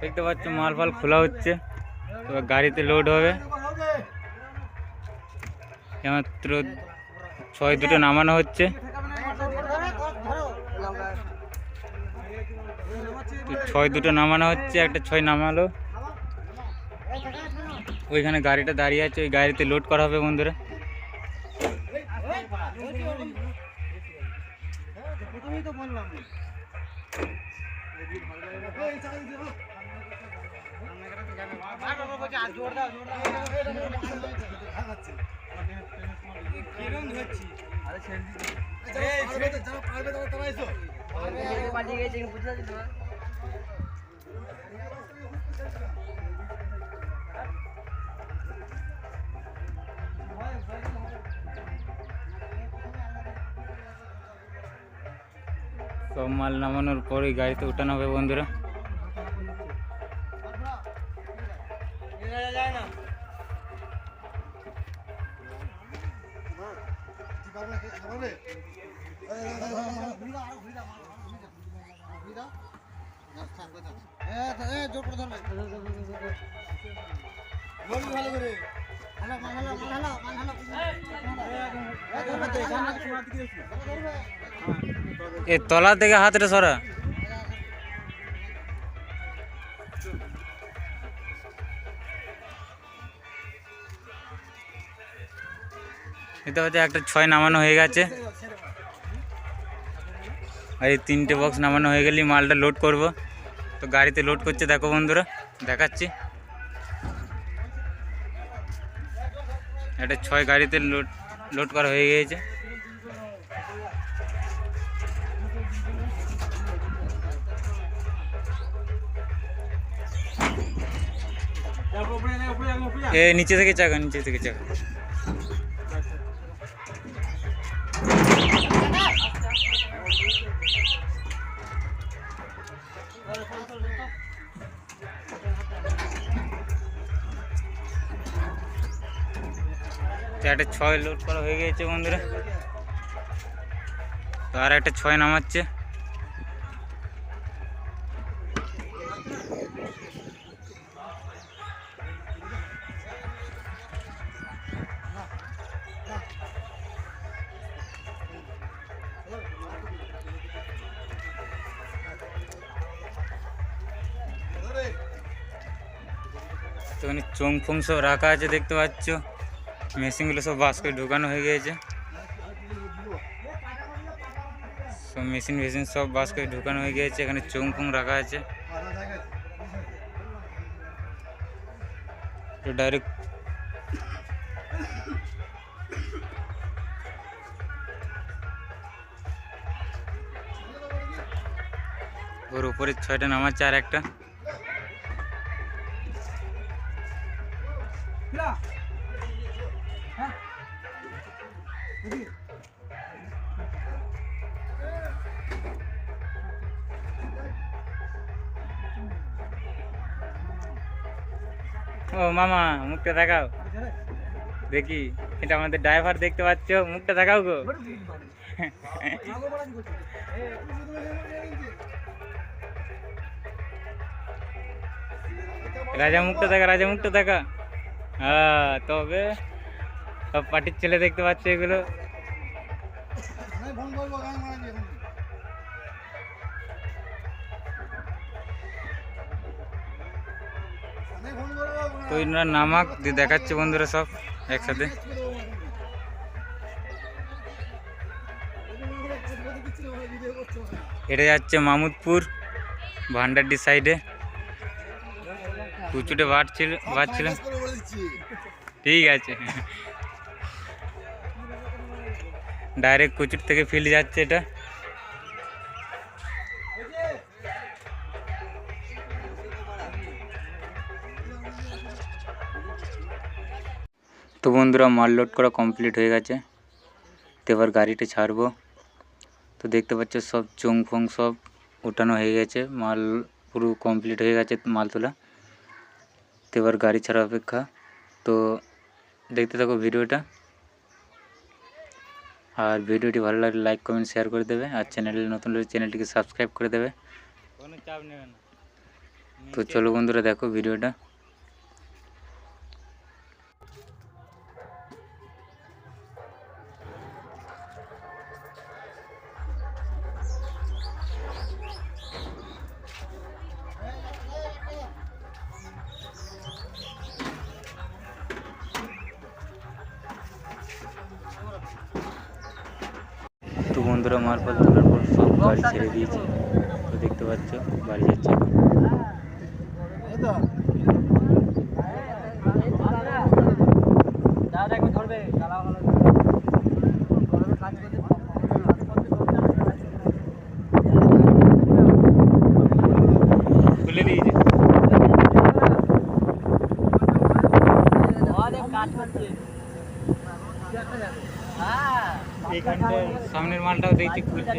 দেখতে পাচ্ছ মাল ফাল খোলা হচ্ছে, এবার গাড়িতে লোড হবে। মাত্র ছয় দুটো নামানো হচ্ছে। ছয় দুটো নামানো হচ্ছে, একটা ছয় নামালো। ওইখানে গাড়িটা দাঁড়িয়ে আছে, ওই গাড়িতে লোড করা হবে বন্ধুরা। সব মাল নামানোর পরে গাড়িতে উঠানো হবে বন্ধুরা। এ তলা থেকে হাতটা সরা। এটা হচ্ছে একটা ছয় নামানো হয়ে গেছে, আর এই তিনটে বক্স নামানো হয়ে গেলেই মালটা লোড করব। তো গাড়িতে লোড করছে, দেখো বন্ধুরা দেখাচ্ছি। একটা ছয় গাড়িতে লোড করা হয়ে গিয়েছে। এ নিচে থেকে চাকা, নিচে থেকে চাকা। একটা ছয় লোড করা হয়ে গিয়েছে বন্ধুরা। তো আর একটা ছয় নামাচ্ছে। তো চোং ফোং সব রাখা আছে, দেখতে পাচ্ছ। মেশিনগুলো সব বাস করে ঢোকানো হয়ে গিয়েছে। সব মেশিন ফেশিন সব বাস করে ঢোকানো হয়ে গিয়েছে। এখানে চোং ফোং রাখা আছে। তো ডাইরেক্ট ওর উপরে ছয়টা নামাচ্ছে, আর একটা ও মামা মুখটা দেখাও দেখি। এটা আমাদের ড্রাইভার, দেখতে পাচ্ছ, মুখটা দেখাও গো। রাজা মুখটা দেখা, রাজা মুখটা দেখা। হ্যাঁ, তবে সব পার্টির ছেলে দেখতে পাচ্ছ এগুলো। তো এনারা নামাক দিয়ে দেখাচ্ছে বন্ধুরা সব একসাথে। এটা যাচ্ছে মামুদপুর ভান্ডারডি সাইডে। কুচুটে বাড়ছিল। ঠিক আছে, ডাইরেক্ট কুচুট থেকে ফিল্ড যাচ্ছে এটা। তো বন্ধুরা মাল লোড করা কমপ্লিট হয়ে গেছে। তো এবার গাড়িটা ছাড়বো। তো দেখতে পাচ্ছ সব চোং ফোং সব উঠানো হয়ে গেছে, মাল পুরো কমপ্লিট হয়ে গেছে মাল তোলা। তো এবার গাড়ি ছাড়া অপেক্ষা। তো দেখতে থাকো ভিডিওটা। আর ভিডিওটি ভালো লাগলে লাইক কমেন্ট শেয়ার করে দেবে, আর চ্যানেলে নতুন হলে চ্যানেলটিকে সাবস্ক্রাইব করে দেবে। কোনো চাপ নেবে না। তো চলো বন্ধুরা দেখো ভিডিওটা। তো বন্ধুরা মালপাল তোলার পর সব গাড়ি ছেড়ে দিয়েছে, তো দেখতে পাচ্ছ বাড়ি যাচ্ছে এখন। খুলে দিয়েছে। এইখানটায় সামনের মালটাও দেখছি খুলছে।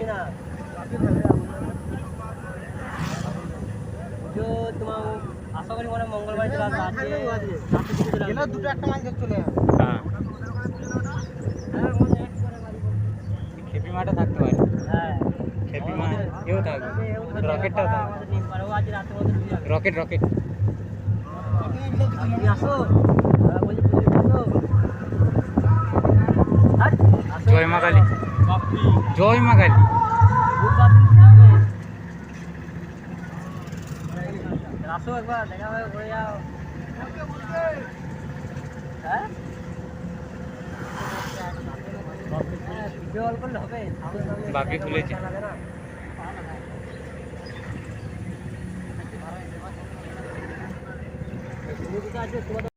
আশা করি মানে মঙ্গলবার দুটো একটা মাল চলে হ্যাঁ, খেপি মাঠে থাকতে পারে। হ্যাঁ খেপি মাঠ এও থাকবে, রকেটটাও থাকবে। রকেট রকেট আসো জয় মা কালী, জয় মা কালী। আসো একবার দেখা হয়ে ঘুরে যাও। হ্যাঁ ভিডিও কল করলে হবে। বাপি খুলেছে। তুমি কোথায় আছো?